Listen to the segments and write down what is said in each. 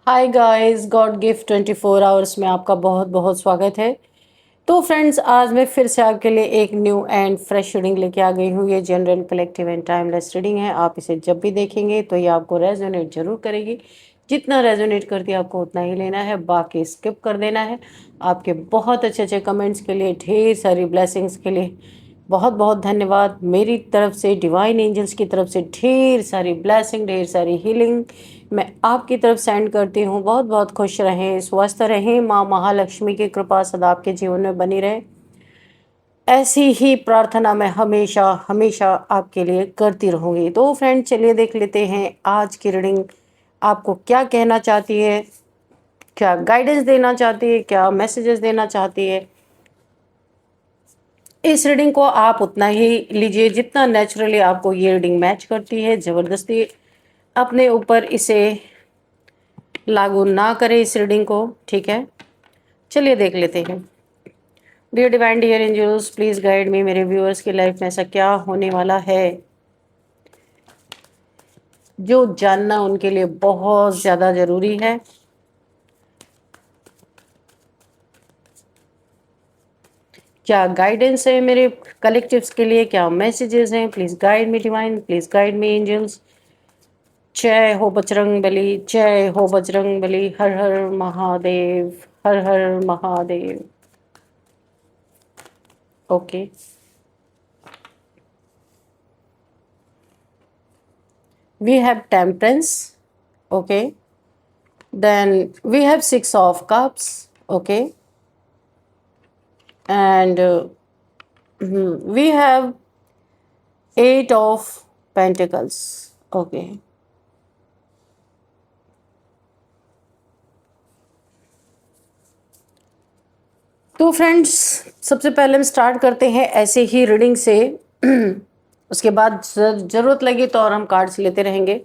Hi guys, God gift 24 hours में आपका बहुत बहुत स्वागत है। तो फ्रेंड्स, आज मैं फिर से आपके लिए एक न्यू एंड फ्रेश रीडिंग लेके आ गई हूँ। ये general, collective and timeless reading है। आप इसे जब भी देखेंगे तो ये आपको रेजोनेट जरूर करेगी। जितना रेजोनेट करती है आपको उतना ही लेना है, बाकी स्किप कर देना है। आपके बहुत अच्छे अच्छे कमेंट्स के लिए, ढेर सारी ब्लेसिंग्स के लिए बहुत बहुत धन्यवाद। मेरी तरफ से, डिवाइन एंजल्स की तरफ से ढेर सारी ब्लेसिंग, ढेर सारी हीलिंग मैं आपकी तरफ सेंड करती हूँ। बहुत बहुत खुश रहें, स्वस्थ रहें, माँ महालक्ष्मी की कृपा सदा आपके जीवन में बनी रहे। ऐसी ही प्रार्थना मैं हमेशा हमेशा आपके लिए करती रहूँगी। तो फ्रेंड, चलिए देख लेते हैं आज की रीडिंग आपको क्या कहना चाहती है, क्या गाइडेंस देना चाहती है, क्या मैसेजेस देना चाहती है। इस रीडिंग को आप उतना ही लीजिए जितना नेचुरली आपको ये रीडिंग मैच करती है। ज़बरदस्ती अपने ऊपर इसे लागू ना करें इस रीडिंग को, ठीक है। चलिए देख लेते हैं। Dear divine, dear angels, please guide me. मेरे व्यूअर्स की लाइफ में ऐसा क्या होने वाला है जो जानना उनके लिए बहुत ज्यादा जरूरी है। क्या गाइडेंस है मेरे कलेक्टिव्स के लिए, क्या मैसेजेस हैं? Please guide me divine, please guide me angels. जय हो बजरंग बली, जय हो बजरंग बली। हर हर महादेव, हर हर Mahadev. Okay, we have temperance. Okay, then we have 6 of cups. Okay, and we have 8 of pentacles. Okay, तो फ्रेंड्स, सबसे पहले हम स्टार्ट करते हैं ऐसे ही रीडिंग से। उसके बाद जरूरत लगी तो और हम कार्ड्स लेते रहेंगे,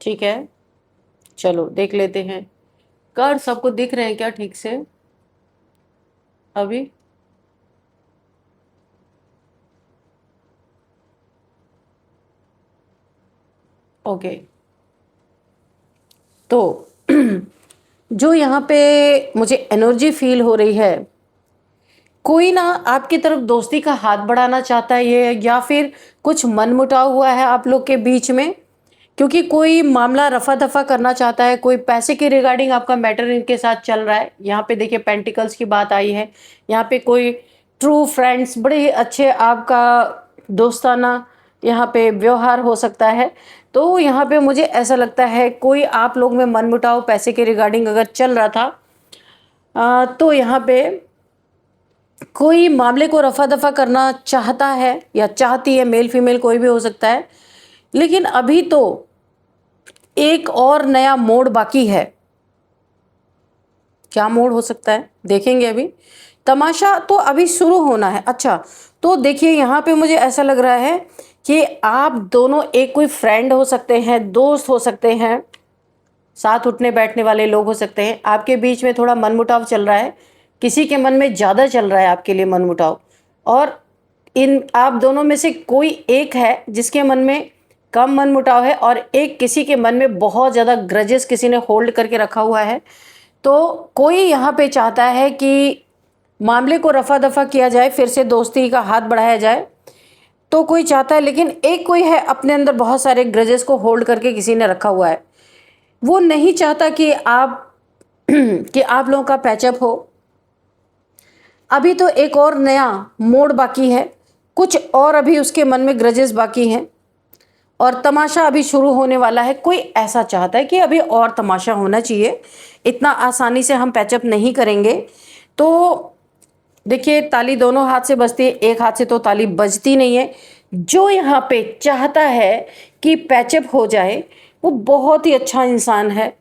ठीक है। चलो देख लेते हैं। कार्ड सबको दिख रहे हैं क्या ठीक से अभी? ओके, तो जो यहाँ पे मुझे एनर्जी फील हो रही है, कोई ना आपकी तरफ दोस्ती का हाथ बढ़ाना चाहता है ये, या फिर कुछ मनमुटाव हुआ है आप लोग के बीच में, क्योंकि कोई मामला रफा दफा करना चाहता है। कोई पैसे के रिगार्डिंग आपका मैटर इनके साथ चल रहा है। यहाँ पे देखिए पेंटिकल्स की बात आई है। यहाँ पे कोई ट्रू फ्रेंड्स, बड़े ही अच्छे आपका दोस्ताना यहाँ पे व्यवहार हो सकता है। तो यहाँ पे मुझे ऐसा लगता है कोई आप लोग में मनमुटाव पैसे के रिगार्डिंग अगर चल रहा था, तो यहाँ पे कोई मामले को रफा दफा करना चाहता है या चाहती है, मेल फीमेल कोई भी हो सकता है। लेकिन अभी तो एक और नया मोड़ बाकी है। क्या मोड़ हो सकता है देखेंगे अभी। तमाशा तो अभी शुरू होना है। अच्छा, तो देखिए यहाँ पे मुझे ऐसा लग रहा है कि आप दोनों, एक कोई फ्रेंड हो सकते हैं, दोस्त हो सकते हैं, साथ उठने बैठने वाले लोग हो सकते हैं। आपके बीच में थोड़ा मनमुटाव चल रहा है, किसी के मन में ज़्यादा चल रहा है आपके लिए मनमुटाव। और इन आप दोनों में से कोई एक है जिसके मन में कम मनमुटाव है, और एक किसी के मन में बहुत ज़्यादा ग्रजेस किसी ने होल्ड करके रखा हुआ है। तो कोई यहाँ पे चाहता है कि मामले को रफा दफा किया जाए, फिर से दोस्ती का हाथ बढ़ाया जाए। तो कोई चाहता है, लेकिन एक कोई है अपने अंदर बहुत सारे ग्रजेस को होल्ड करके किसी ने रखा हुआ है। वो नहीं चाहता कि आप कि आप लोगों का पैचअप हो। अभी तो एक और नया मोड़ बाकी है, कुछ और अभी उसके मन में ग्रजेस बाकी हैं, और तमाशा अभी शुरू होने वाला है। कोई ऐसा चाहता है कि अभी और तमाशा होना चाहिए, इतना आसानी से हम पैचअप नहीं करेंगे। तो देखिए, ताली दोनों हाथ से बजती है, एक हाथ से तो ताली बजती नहीं है। जो यहाँ पे चाहता है कि पैचअप हो जाए वो बहुत ही अच्छा इंसान है।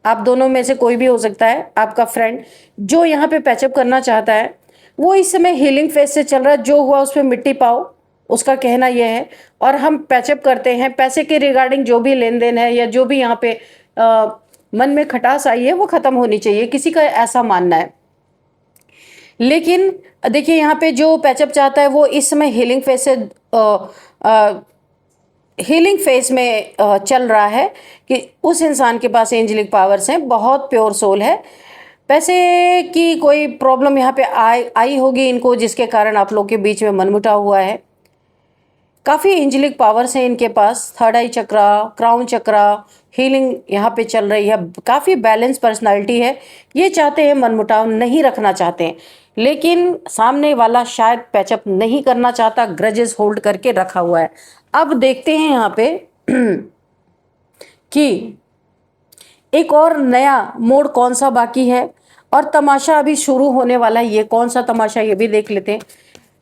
आप दोनों में से कोई भी हो सकता है, आपका फ्रेंड जो यहाँ पे पैचअप करना चाहता है। वो इस समय हीलिंग फेज से चल रहा है। जो हुआ उस पर मिट्टी पाओ, उसका कहना यह है। और हम पैचअप करते हैं, पैसे के रिगार्डिंग जो भी लेन देन है या जो भी यहाँ पे मन में खटास आई है वो खत्म होनी चाहिए, किसी का ऐसा मानना है। लेकिन देखिए यहाँ पे जो पैचअप चाहता है वो इस समय हीलिंग फेज से हीलिंग फेज में चल रहा है कि उस इंसान के पास एंजेलिक पावर्स हैं, बहुत प्योर सोल है। पैसे की कोई प्रॉब्लम यहाँ पे आई होगी इनको, जिसके कारण आप लोग के बीच में मनमुटाव हुआ है। काफ़ी एंजेलिक पावर्स हैं इनके पास, थर्ड आई चक्रा, क्राउन चक्रा, हीलिंग यहाँ पे चल रही है। काफ़ी बैलेंस पर्सनालिटी है। ये चाहते हैं मनमुटाव नहीं रखना चाहते हैं, लेकिन सामने वाला शायद पैचअप नहीं करना चाहता, ग्रजेस होल्ड करके रखा हुआ है। अब देखते हैं यहाँ पे कि एक और नया मोड़ कौन सा बाकी है, और तमाशा अभी शुरू होने वाला है। ये कौन सा तमाशा, ये भी देख लेते हैं।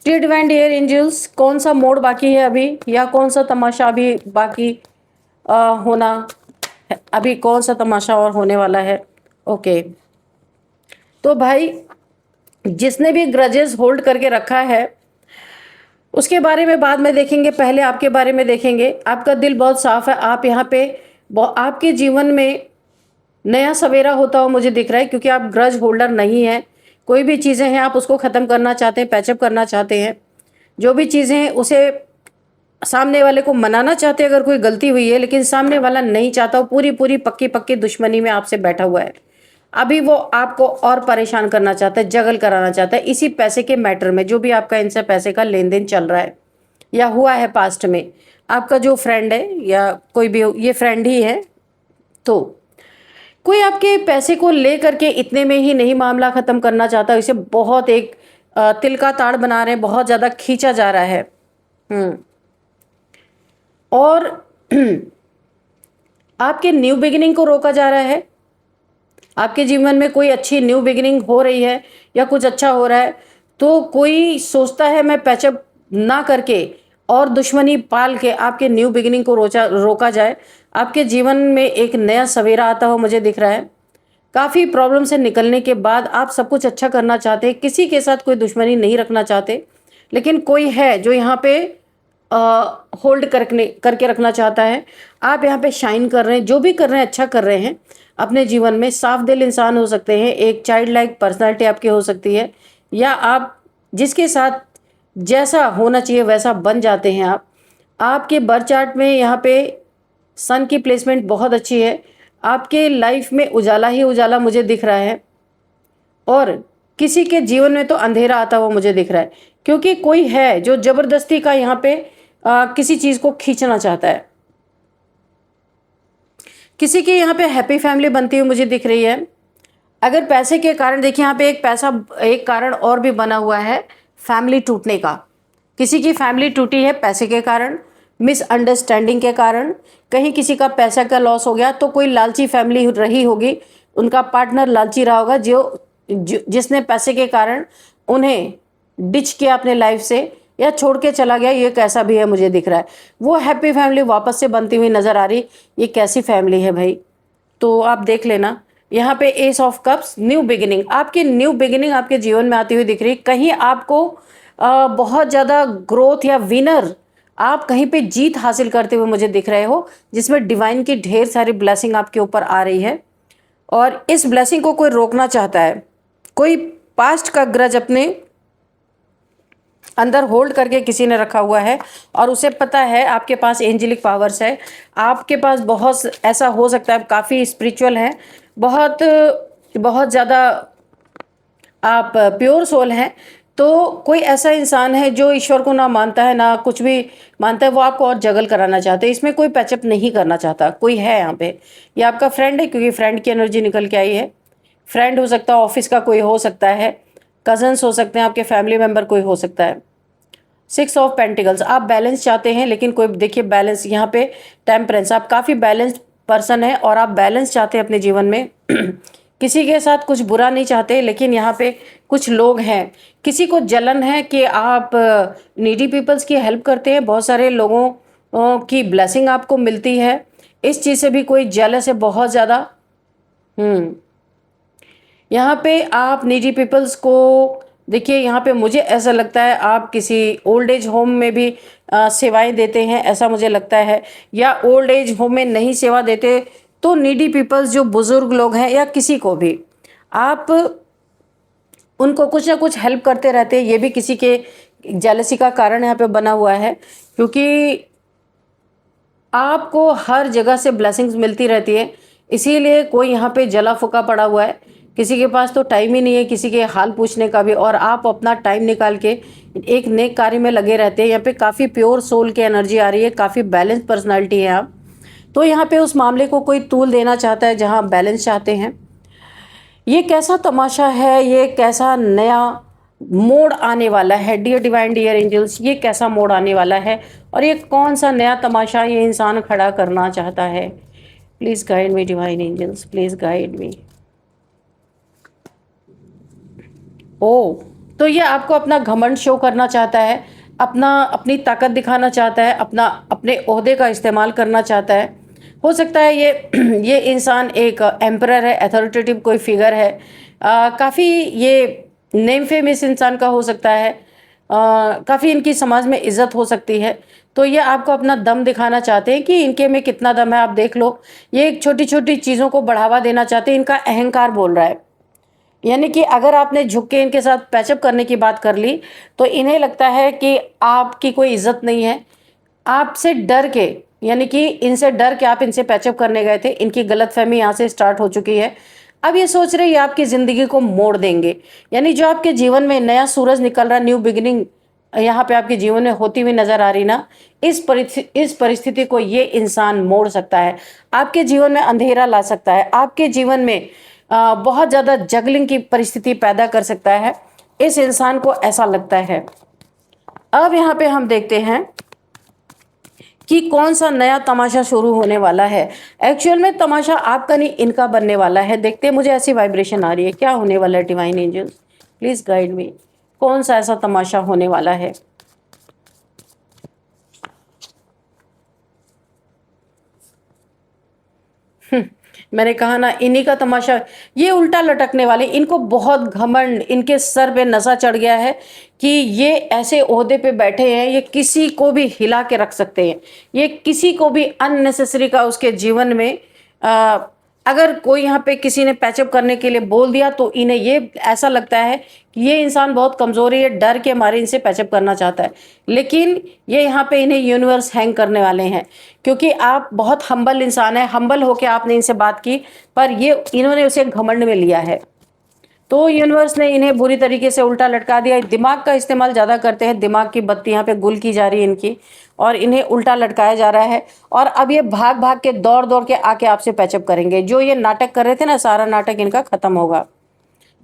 डियर डिवाइन डियर एंजल्स, कौन सा मोड़ बाकी है अभी, या कौन सा तमाशा अभी बाकी होना है? अभी कौन सा तमाशा और होने वाला है? ओके, तो भाई जिसने भी ग्रजेस होल्ड करके रखा है उसके बारे में बाद में देखेंगे, पहले आपके बारे में देखेंगे। आपका दिल बहुत साफ है। आप यहाँ पे आपके जीवन में नया सवेरा होता हुआ मुझे दिख रहा है, क्योंकि आप ग्रज होल्डर नहीं हैं। कोई भी चीज़ें हैं आप उसको ख़त्म करना चाहते हैं, पैचअप करना चाहते हैं। जो भी चीज़ें हैं उसे सामने वाले को मनाना चाहते हैं अगर कोई गलती हुई है, लेकिन सामने वाला नहीं चाहता, वो पूरी पूरी पक्की पक्की दुश्मनी में आपसे बैठा हुआ है। अभी वो आपको और परेशान करना चाहता है, जगल कराना चाहता है इसी पैसे के मैटर में। जो भी आपका इनसे पैसे का लेन देन चल रहा है या हुआ है पास्ट में, आपका जो फ्रेंड है या कोई भी हो, ये फ्रेंड ही है, तो कोई आपके पैसे को ले करके इतने में ही नहीं मामला ख़त्म करना चाहता। इसे बहुत एक तिल का ताड़ बना रहे हैं, बहुत ज़्यादा खींचा जा रहा है। और आपके न्यू बिगिनिंग को रोका जा रहा है। आपके जीवन में कोई अच्छी न्यू बिगिनिंग हो रही है या कुछ अच्छा हो रहा है, तो कोई सोचता है मैं पैचअप ना करके और दुश्मनी पाल के आपके न्यू बिगिनिंग को रोका जाए। आपके जीवन में एक नया सवेरा आता हो मुझे दिख रहा है। काफ़ी प्रॉब्लम से निकलने के बाद आप सब कुछ अच्छा करना चाहते हैं, किसी के साथ कोई दुश्मनी नहीं रखना चाहते, लेकिन कोई है जो यहाँ पे होल्ड करके रखना चाहता है। आप यहाँ पे शाइन कर रहे हैं, जो भी कर रहे हैं अच्छा कर रहे हैं अपने जीवन में। साफ दिल इंसान हो सकते हैं, एक चाइल्ड लाइक पर्सनैलिटी आपकी हो सकती है, या आप जिसके साथ जैसा होना चाहिए वैसा बन जाते हैं। आपके बर्थ चार्ट में यहाँ पे सन की प्लेसमेंट बहुत अच्छी है। आपके लाइफ में उजाला ही उजाला मुझे दिख रहा है, और किसी के जीवन में तो अंधेरा आता हुआ मुझे दिख रहा है, क्योंकि कोई है जो ज़बरदस्ती का यहाँ पे किसी चीज़ को खींचना चाहता है। किसी के यहाँ पे हैप्पी फैमिली बनती हुई मुझे दिख रही है। अगर पैसे के कारण, देखिए यहाँ पे एक कारण और भी बना हुआ है फैमिली टूटने का। किसी की फैमिली टूटी है पैसे के कारण, मिसअंडरस्टैंडिंग के कारण, कहीं किसी का पैसा का लॉस हो गया, तो कोई लालची फैमिली रही होगी, उनका पार्टनर लालची रहा होगा, जिसने पैसे के कारण उन्हें डिच किया अपने लाइफ से या छोड़ के चला गया। ये कैसा भी है मुझे दिख रहा है। वो हैप्पी फैमिली वापस से बनती हुई नज़र आ रही। ये कैसी फैमिली है भाई, तो आप देख लेना। यहाँ पे S of cups, new beginning, आपकी न्यू बिगिनिंग आपके जीवन में आती हुई दिख रही। कहीं आपको बहुत ज़्यादा ग्रोथ या विनर, आप कहीं पे जीत हासिल करते हुए मुझे दिख रहे हो, जिसमें डिवाइन की ढेर सारी ब्लेसिंग आपके ऊपर आ रही है। और इस ब्लेसिंग को कोई रोकना चाहता है। कोई पास्ट का ग्रज अपने अंदर होल्ड करके किसी ने रखा हुआ है, और उसे पता है आपके पास एंजेलिक पावर्स है। आपके पास बहुत ऐसा हो सकता है, काफ़ी स्पिरिचुअल है, बहुत बहुत ज़्यादा आप प्योर सोल हैं। तो कोई ऐसा इंसान है जो ईश्वर को ना मानता है ना कुछ भी मानता है, वो आपको और जगल कराना चाहते हैं। इसमें कोई पैचअप नहीं करना चाहता। कोई है यहाँ पे, ये आपका फ्रेंड है, क्योंकि फ्रेंड की एनर्जी निकल के आई है। फ्रेंड हो सकता है, ऑफिस का कोई हो सकता है, कजन्स हो सकते हैं, आपके फैमिली मेम्बर कोई हो सकता है। 6 ऑफ पेंटिकल्स, आप बैलेंस चाहते हैं, लेकिन कोई देखिए बैलेंस यहाँ पे टेम्परेंस, आप काफ़ी बैलेंस्ड पर्सन है और आप बैलेंस चाहते हैं अपने जीवन में। किसी के साथ कुछ बुरा नहीं चाहते, लेकिन यहाँ पे कुछ लोग हैं, किसी को जलन है कि आप नीडी पीपल्स की हेल्प करते हैं। बहुत सारे लोगों की ब्लेसिंग आपको मिलती है, इस चीज़ से भी कोई जेलस है बहुत ज़्यादा। यहाँ पे आप नीडी पीपल्स को देखिए, यहाँ पे मुझे ऐसा लगता है आप किसी ओल्ड एज होम में भी सेवाएं देते हैं, ऐसा मुझे लगता है। या ओल्ड एज होम में नहीं सेवा देते तो नीडी पीपल्स जो बुज़ुर्ग लोग हैं या किसी को भी आप उनको कुछ ना कुछ हेल्प करते रहते हैं। ये भी किसी के जेलसी का कारण यहाँ पे बना हुआ है, क्योंकि आपको हर जगह से ब्लेसिंग्स मिलती रहती है, इसीलिए कोई यहाँ पे जला फूका पड़ा हुआ है, किसी के पास तो टाइम ही नहीं है किसी के हाल पूछने का भी, और आप अपना टाइम निकाल के एक नेक कार्य में लगे रहते हैं। यहाँ पे काफ़ी प्योर सोल की एनर्जी आ रही है, काफ़ी बैलेंस पर्सनालिटी है आप। तो यहाँ पे उस मामले को कोई तूल देना चाहता है जहाँ आप बैलेंस चाहते हैं। ये कैसा तमाशा है, ये कैसा नया मोड़ आने वाला है डियर डिवाइन डियर एंजल्स, ये कैसा मोड़ आने वाला है और ये कौन सा नया तमाशा ये इंसान खड़ा करना चाहता है। Please guide me divine angels, please guide me. ओ, तो ये आपको अपना घमंड शो करना चाहता है, अपनी ताकत दिखाना चाहता है, अपने ओहदे का इस्तेमाल करना चाहता है। हो सकता है ये इंसान एक एम्परर है, अथॉरिटेटिव कोई फिगर है, काफ़ी ये नेम फेम इस इंसान का हो सकता है, काफ़ी इनकी समाज में इज्जत हो सकती है। तो ये आपको अपना दम दिखाना चाहते हैं कि इनके में कितना दम है, आप देख लो। ये एक छोटी छोटी चीज़ों को बढ़ावा देना चाहते हैं, इनका अहंकार बोल रहा है। यानी कि अगर आपने झुक के इनके साथ पैचअप करने की बात कर ली तो इन्हें लगता है कि आपकी कोई इज्जत नहीं है, आपसे डर के, यानी कि इनसे डर के आप इनसे पैचअप करने गए थे। इनकी गलतफहमी यहाँ से स्टार्ट हो चुकी है। अब ये सोच रहे हैं ये आपकी ज़िंदगी को मोड़ देंगे, यानी जो आपके जीवन में नया सूरज निकल रहा, न्यू बिगिनिंग यहाँ पे आपके जीवन में होती हुई नजर आ रही ना, इस परिस्थिति को ये इंसान मोड़ सकता है, आपके जीवन में अंधेरा ला सकता है, आपके जीवन में बहुत ज़्यादा जगलिंग की परिस्थिति पैदा कर सकता है। इस इंसान को ऐसा लगता है। अब यहाँ पे हम देखते हैं कि कौन सा नया तमाशा शुरू होने वाला है। एक्चुअल में तमाशा आपका नहीं इनका बनने वाला है। देखते हैं, मुझे ऐसी वाइब्रेशन आ रही है, क्या होने वाला है divine angels, please guide me. कौन सा ऐसा तमाशा होने वाला है। मैंने कहा ना, इन्हीं का तमाशा। ये उल्टा लटकने वाले, इनको बहुत घमंड, इनके सर पे नशा चढ़ गया है कि ये ऐसे ओहदे पे बैठे हैं, ये किसी को भी हिला के रख सकते हैं, ये किसी को भी अननेसेसरी का उसके जीवन में अगर कोई यहाँ पे किसी ने पैचअप करने के लिए बोल दिया तो इन्हें ये ऐसा लगता है कि ये इंसान बहुत कमज़ोर है, ये डर के मारे इनसे पैचअप करना चाहता है। लेकिन ये यहाँ पे इन्हें यूनिवर्स हैंग करने वाले हैं, क्योंकि आप बहुत हम्बल इंसान है, हम्बल होके आपने इनसे बात की, पर ये इन्होंने उसे घमंड में लिया है। तो यूनिवर्स ने इन्हें बुरी तरीके से उल्टा लटका दिया। दिमाग का इस्तेमाल ज़्यादा करते हैं, दिमाग की बत्ती यहाँ पे गुल की जा रही है इनकी, और इन्हें उल्टा लटकाया जा रहा है। और अब ये भाग भाग के दौड़ दौड़ के आके आपसे पैचअप करेंगे। जो ये नाटक कर रहे थे ना, सारा नाटक इनका खत्म होगा।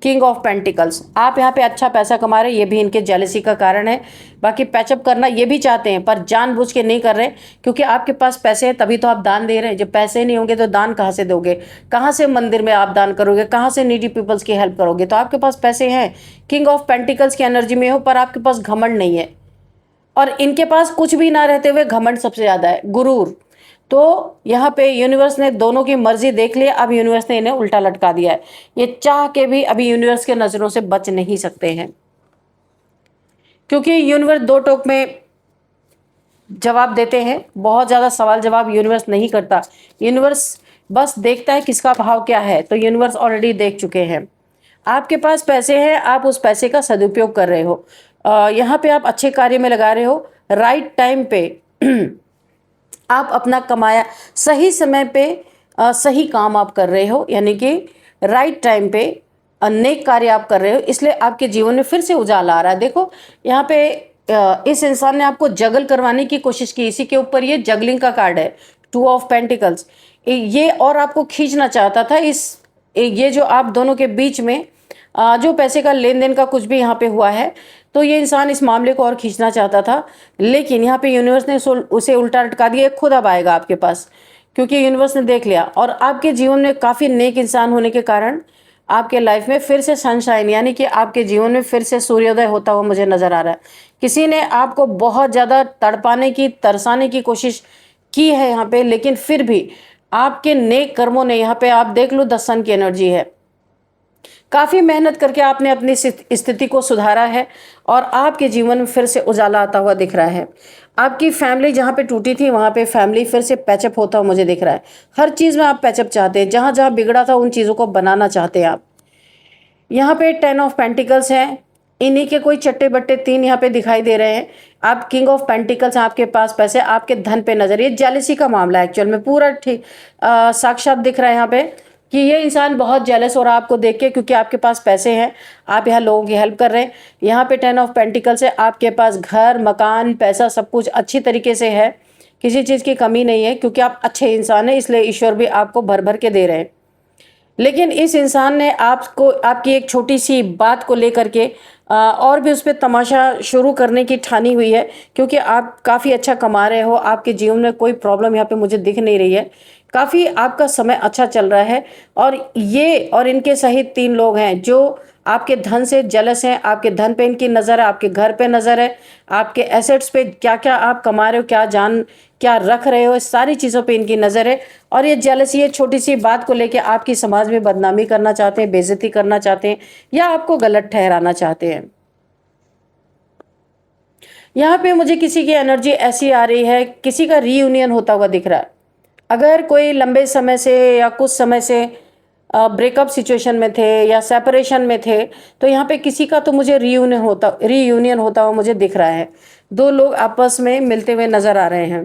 किंग ऑफ पेंटिकल्स, आप यहाँ पे अच्छा पैसा कमा रहे हैं, ये भी इनके जेलसी का कारण है। बाकी पैचअप करना ये भी चाहते हैं, पर जानबूझ के नहीं कर रहे, क्योंकि आपके पास पैसे हैं तभी तो आप दान दे रहे हैं। जब पैसे नहीं होंगे तो दान कहाँ से दोगे, कहाँ से मंदिर में आप दान करोगे, कहाँ से नीडी पीपल्स की हेल्प करोगे। तो आपके पास पैसे हैं, किंग ऑफ पेंटिकल्स की एनर्जी में हो, पर आपके पास घमंड नहीं है। और इनके पास कुछ भी ना रहते हुए घमंड सबसे ज़्यादा है, गुरूर। तो यहाँ पे यूनिवर्स ने दोनों की मर्जी देख ली। अब यूनिवर्स ने इन्हें उल्टा लटका दिया है। ये चाह के भी अभी यूनिवर्स के नज़रों से बच नहीं सकते हैं, क्योंकि यूनिवर्स दो टोक में जवाब देते हैं। बहुत ज़्यादा सवाल जवाब यूनिवर्स नहीं करता, यूनिवर्स बस देखता है किसका भाव क्या है। तो यूनिवर्स ऑलरेडी देख चुके हैं। आपके पास पैसे हैं, आप उस पैसे का सदुपयोग कर रहे हो, यहाँ पे आप अच्छे कार्य में लगा रहे हो, राइट टाइम पे आप अपना कमाया सही समय पे सही काम आप कर रहे हो, यानी कि राइट टाइम पे नेक कार्य आप कर रहे हो, इसलिए आपके जीवन में फिर से उजाला आ रहा है। देखो यहाँ पे इस इंसान ने आपको जगल करवाने की कोशिश की, इसी के ऊपर ये जगलिंग का कार्ड है, 2 ऑफ पेंटिकल्स। ये और आपको खींचना चाहता था। ये जो आप दोनों के बीच में जो पैसे का लेन देन का कुछ भी यहाँ पे हुआ है, तो ये इंसान इस मामले को और खींचना चाहता था, लेकिन यहाँ पे यूनिवर्स ने उसे उल्टा लटका दिया। खुद अब आएगा आपके पास, क्योंकि यूनिवर्स ने देख लिया। और आपके जीवन में काफ़ी नेक इंसान होने के कारण आपके लाइफ में फिर से सनशाइन, यानी कि आपके जीवन में फिर से सूर्योदय होता हुआ मुझे नज़र आ रहा है। किसी ने आपको बहुत ज़्यादा तड़पाने की, तरसाने की कोशिश की है यहाँ पे, लेकिन फिर भी आपके नेक कर्मों ने, यहाँ पे आप देख लो 10 सन की एनर्जी है, काफ़ी मेहनत करके आपने अपनी स्थिति को सुधारा है और आपके जीवन में फिर से उजाला आता हुआ दिख रहा है। आपकी फैमिली जहाँ पे टूटी थी वहाँ पे फैमिली फिर से पैचअप होता हुआ मुझे दिख रहा है। हर चीज़ में आप पैचअप चाहते हैं, जहाँ जहाँ बिगड़ा था उन चीज़ों को बनाना चाहते हैं आप। यहाँ पे 10 ऑफ पेंटिकल्स हैं, इन्हीं के कोई चट्टे बट्टे 3 यहाँ पे दिखाई दे रहे हैं। आप किंग ऑफ पेंटिकल्स, आपके पास पैसे, आपके धन पे नजर, ये जेलसी का मामला है एक्चुअल में पूरा ठीक साक्षात दिख रहा है यहाँ पे कि ये इंसान बहुत जेलस हो रहा है आपको देख के, क्योंकि आपके पास पैसे हैं, आप यहाँ लोगों की हेल्प कर रहे हैं। यहाँ पे 10 ऑफ पेंटिकल्स है, आपके पास घर मकान पैसा सब कुछ अच्छी तरीके से है, किसी चीज़ की कमी नहीं है, क्योंकि आप अच्छे इंसान हैं, इसलिए ईश्वर भी आपको भर भर के दे रहे हैं। लेकिन इस इंसान ने आपको आपकी एक छोटी सी बात को लेकर के और भी उस पर तमाशा शुरू करने की ठानी हुई है, क्योंकि आप काफ़ी अच्छा कमा रहे हो, आपके जीवन में कोई प्रॉब्लम यहाँ पे मुझे दिख नहीं रही है, काफ़ी आपका समय अच्छा चल रहा है। और ये और इनके सहित 3 लोग हैं जो आपके धन से जलस हैं, आपके धन पे इनकी नज़र है, आपके घर पे नज़र है, आपके एसेट्स पे क्या क्या आप कमा रहे हो, क्या रख रहे हो, इस सारी चीज़ों पे इनकी नज़र है। और ये जेलसी, ये छोटी सी बात को लेके आपकी समाज में बदनामी करना चाहते हैं, बेइज्जती करना चाहते हैं, या आपको गलत ठहराना चाहते हैं। यहाँ पे मुझे किसी की एनर्जी ऐसी आ रही है, किसी का रीयूनियन होता हुआ दिख रहा है। अगर कोई लंबे समय से या कुछ समय से ब्रेकअप सिचुएशन में थे या सेपरेशन में थे, तो यहाँ पे किसी का तो मुझे रीयूनियन होता हुआ मुझे दिख रहा है। 2 लोग आपस में मिलते हुए नजर आ रहे हैं।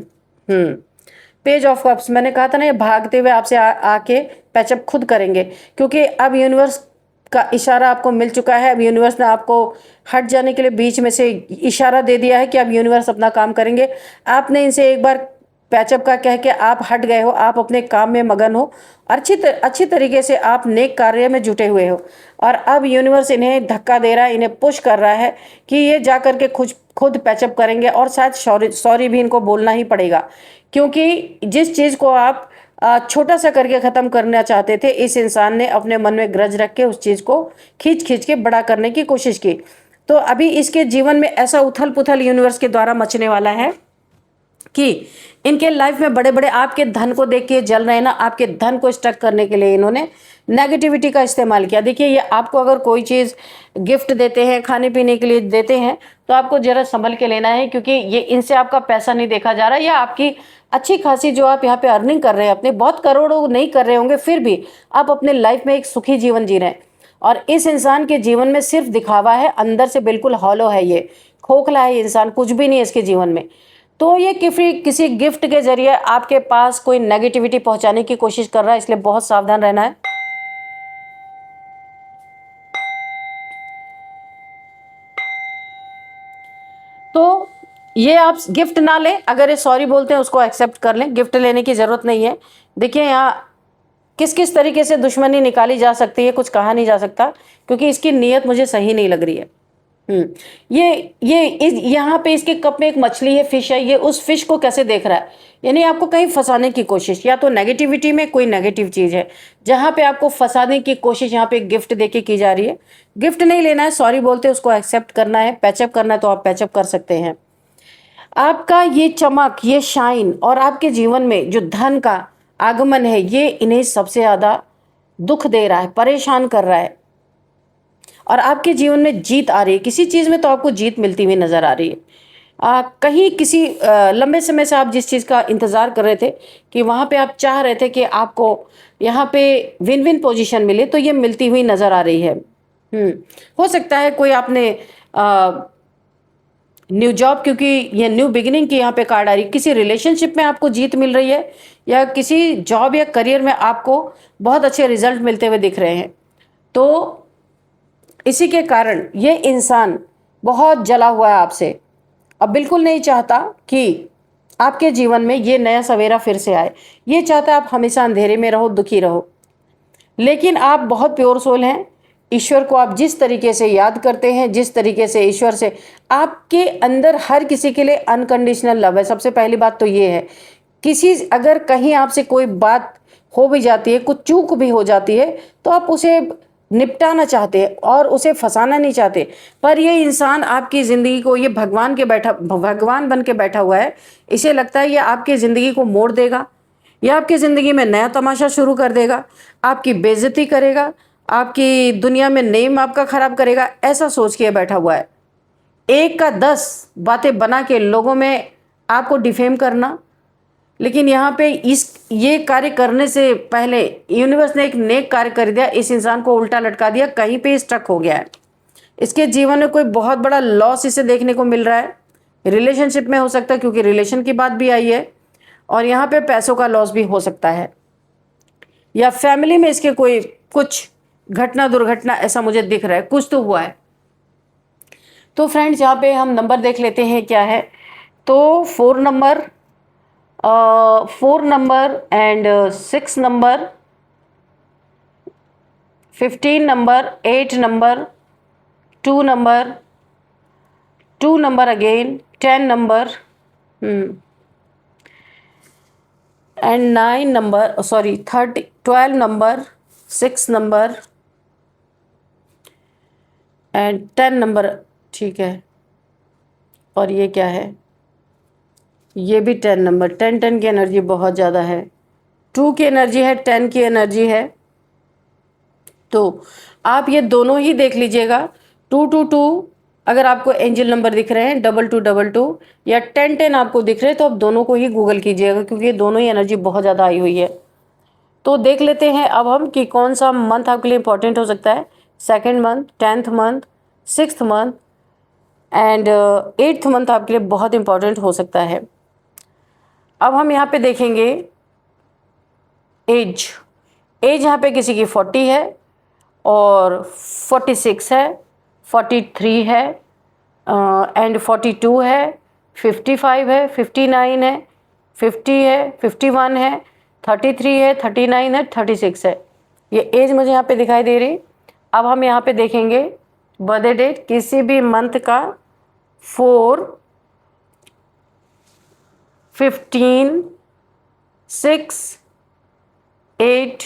पेज ऑफ कप्स, मैंने कहा था ना, ये भागते हुए आपसे आके पैचअप खुद करेंगे, क्योंकि अब यूनिवर्स का इशारा आपको मिल चुका है। अब यूनिवर्स ने आपको हट जाने के लिए बीच में से इशारा दे दिया है कि अब यूनिवर्स अपना काम करेंगे। आपने इनसे एक बार पैचअप का कह के आप हट गए हो, आप अपने काम में मगन हो, अच्छी तरीके से आप नेक कार्य में जुटे हुए हो, और अब यूनिवर्स इन्हें धक्का दे रहा है, इन्हें पुश कर रहा है कि ये जा करके खुद पैचअप करेंगे। और शायद सॉरी भी इनको बोलना ही पड़ेगा, क्योंकि जिस चीज़ को आप छोटा सा करके ख़त्म करना चाहते थे, इस इंसान ने अपने मन में ग्रज रख के उस चीज़ को खींच के बड़ा करने की कोशिश की। तो अभी इसके जीवन में ऐसा उथल पुथल यूनिवर्स के द्वारा मचने वाला है कि इनके लाइफ में बड़े बड़े, आपके धन को देख के जल रहे हैं ना, आपके धन को स्टक करने के लिए इन्होंने नेगेटिविटी का इस्तेमाल किया। देखिए, ये आपको अगर कोई चीज़ गिफ्ट देते हैं, खाने पीने के लिए देते हैं, तो आपको जरा संभल के लेना है, क्योंकि ये इनसे आपका पैसा नहीं देखा जा रहा, या आपकी अच्छी खासी जो आप यहाँ पे अर्निंग कर रहे हैं, अपने बहुत करोड़ों नहीं कर रहे होंगे, फिर भी आप अपने लाइफ में एक सुखी जीवन जी रहे हैं। और इस इंसान के जीवन में सिर्फ दिखावा है, अंदर से बिल्कुल हॉलो है, ये खोखला है, ये इंसान कुछ भी नहीं है इसके जीवन में। तो ये किसी गिफ्ट के जरिए आपके पास कोई नेगेटिविटी पहुंचाने की कोशिश कर रहा है, इसलिए बहुत सावधान रहना है। तो ये आप गिफ्ट ना लें, अगर ये सॉरी बोलते हैं उसको एक्सेप्ट कर लें, गिफ्ट लेने की ज़रूरत नहीं है। देखिए, यहाँ किस किस तरीके से दुश्मनी निकाली जा सकती है कुछ कहा नहीं जा सकता, क्योंकि इसकी नीयत मुझे सही नहीं लग रही है। यहाँ पे इसके कप में एक मछली है, फिश है, ये उस फिश को कैसे देख रहा है, यानी आपको कहीं फंसाने की कोशिश, या तो नेगेटिविटी में कोई नेगेटिव चीज़ है जहाँ पे आपको फंसाने की कोशिश यहाँ पे गिफ्ट देके की जा रही है। गिफ्ट नहीं लेना है, सॉरी बोलते उसको एक्सेप्ट करना है, पैचअप करना है तो आप पैचअप कर सकते हैं। आपका ये चमक, ये शाइन और आपके जीवन में जो धन का आगमन है, ये इन्हें सबसे ज़्यादा दुख दे रहा है, परेशान कर रहा है। और आपके जीवन में जीत आ रही है, किसी चीज़ में तो आपको जीत मिलती हुई नज़र आ रही है। कहीं किसी लंबे समय से आप जिस चीज़ का इंतज़ार कर रहे थे कि वहाँ पे आप चाह रहे थे कि आपको यहाँ पे विन विन पोजीशन मिले, तो ये मिलती हुई नज़र आ रही है। हो सकता है कोई आपने न्यू जॉब, क्योंकि ये न्यू बिगिनिंग की यहाँ पे कार्ड आ रही है, किसी रिलेशनशिप में आपको जीत मिल रही है, या किसी जॉब या करियर में आपको बहुत अच्छे रिजल्ट मिलते हुए दिख रहे हैं। तो इसी के कारण ये इंसान बहुत जला हुआ है आपसे, अब बिल्कुल नहीं चाहता कि आपके जीवन में ये नया सवेरा फिर से आए। ये चाहता है आप हमेशा अंधेरे में रहो, दुखी रहो। लेकिन आप बहुत प्योर सोल हैं, ईश्वर को आप जिस तरीके से याद करते हैं, जिस तरीके से ईश्वर से, आपके अंदर हर किसी के लिए अनकंडीशनल लव है। सबसे पहली बात तो ये है, अगर कहीं आपसे कोई बात हो भी जाती है, कुछ चूक भी हो जाती है, तो आप उसे निपटाना चाहते हैं और उसे फंसाना नहीं चाहते। पर ये इंसान आपकी ज़िंदगी को, ये भगवान बन के बैठा हुआ है, इसे लगता है ये आपकी ज़िंदगी को मोड़ देगा, या आपकी ज़िंदगी में नया तमाशा शुरू कर देगा, आपकी बेइज्जती करेगा, आपकी दुनिया में नेम आपका ख़राब करेगा, ऐसा सोच के बैठा हुआ है। 1 का 10 बातें बना के लोगों में आपको डिफेम करना। लेकिन यहाँ पे ये कार्य करने से पहले यूनिवर्स ने एक नेक कार्य कर दिया, इस इंसान को उल्टा लटका दिया, कहीं पे स्टक हो गया है। इसके जीवन में कोई बहुत बड़ा लॉस इसे देखने को मिल रहा है, रिलेशनशिप में हो सकता है क्योंकि रिलेशन की बात भी आई है, और यहाँ पे पैसों का लॉस भी हो सकता है, या फैमिली में इसके कोई कुछ घटना दुर्घटना ऐसा मुझे दिख रहा है, कुछ तो हुआ है। तो फ्रेंड्स यहाँ पे हम नंबर देख लेते हैं क्या है। तो 4 number, 4 number and 6 number, 15 number, 8 number, 2 number, 2 number again, 10 number and 9 number, sorry 12 number, 6 number and 10 number, ठीक है। और ये क्या है, ये भी 10 नंबर। 10 की एनर्जी बहुत ज़्यादा है, 2 की एनर्जी है, 10 की एनर्जी है। तो आप ये दोनों ही देख लीजिएगा। 222 अगर आपको एंजल नंबर दिख रहे हैं, 2222 या 1010 आपको दिख रहे हैं, तो आप दोनों को ही गूगल कीजिएगा क्योंकि ये दोनों ही एनर्जी बहुत ज़्यादा आई हुई है। तो देख लेते हैं अब हम कि कौन सा मंथ आपके लिए इंपॉर्टेंट हो सकता है। 2nd month, 10th month, 6th month and 8th month आपके लिए बहुत इंपॉर्टेंट हो सकता है। अब हम यहाँ पे देखेंगे एज यहाँ पे किसी की 40 है और 46 है, 43 है एंड 42 है, 55 है, 59 है, 50 है, 51 है, 33 है, 39 है, 36 है। ये एज मुझे यहाँ पे दिखाई दे रही। अब हम यहाँ पे देखेंगे बर्थडे डेट किसी भी मंथ का 4, 15, 6, 8,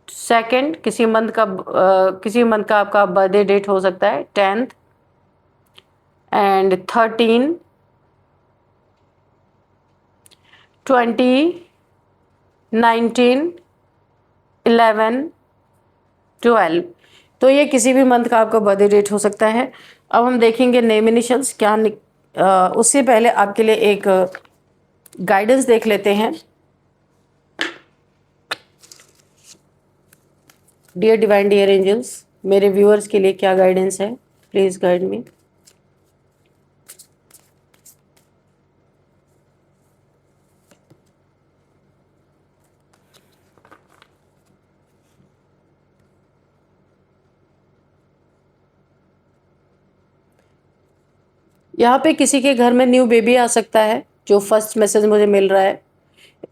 2nd किसी मंथ का आपका बर्थडे डेट हो सकता है, 10th एंड 13, 20, 19, 11, 12। तो ये किसी भी मंथ का आपका बर्थडे डेट हो सकता है। अब हम देखेंगे नेम इनिशियल्स क्या उससे पहले आपके लिए एक गाइडेंस देख लेते हैं। डियर डिवाइन डियर एंजल्स, मेरे व्यूअर्स के लिए क्या गाइडेंस है, प्लीज़ गाइड मी। यहाँ पे किसी के घर में न्यू बेबी आ सकता है, जो फर्स्ट मैसेज मुझे मिल रहा है।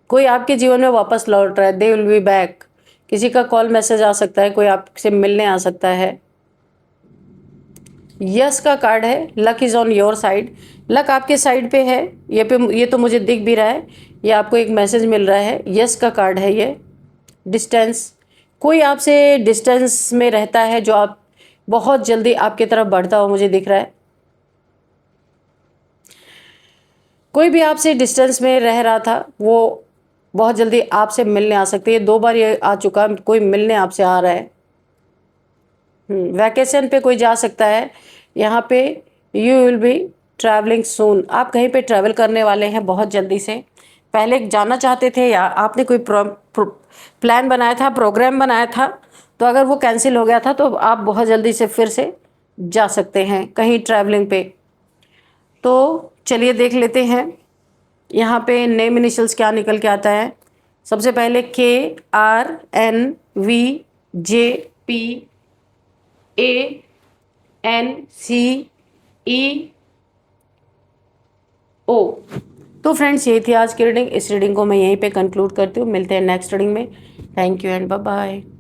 कोई आपके जीवन में वापस लौट रहा है, दे विल बी बैक। किसी का कॉल मैसेज आ सकता है, कोई आपसे मिलने आ सकता है। यस का कार्ड है, luck is on your side. Luck आपके साइड पे है, ये तो मुझे दिख भी रहा है। ये आपको एक मैसेज मिल रहा है, यस का कार्ड है ये। डिस्टेंस, कोई आपसे डिस्टेंस में रहता है जो आप बहुत जल्दी आपकी तरफ बढ़ता हो मुझे दिख रहा है। कोई भी आपसे डिस्टेंस में रह रहा था वो बहुत जल्दी आपसे मिलने आ सकती है। 2 बार ये आ चुका, कोई मिलने आपसे आ रहा है। वैकेशन पे कोई जा सकता है। यहाँ पे यू विल बी ट्रैवलिंग सून, आप कहीं पे ट्रैवल करने वाले हैं बहुत जल्दी से। पहले जाना चाहते थे या आपने कोई प्लान बनाया था, प्रोग्राम बनाया था, तो अगर वो कैंसिल हो गया था तो आप बहुत जल्दी से फिर से जा सकते हैं कहीं ट्रैवलिंग पे। तो चलिए देख लेते हैं यहाँ पे नेम इनिशियल्स क्या निकल के आता है। सबसे पहले KRNVJPANCEO। तो फ्रेंड्स ये थी आज की रीडिंग। इस रीडिंग को मैं यहीं पे कंक्लूड करती हूँ। मिलते हैं नेक्स्ट रीडिंग में। Thank you and bye bye.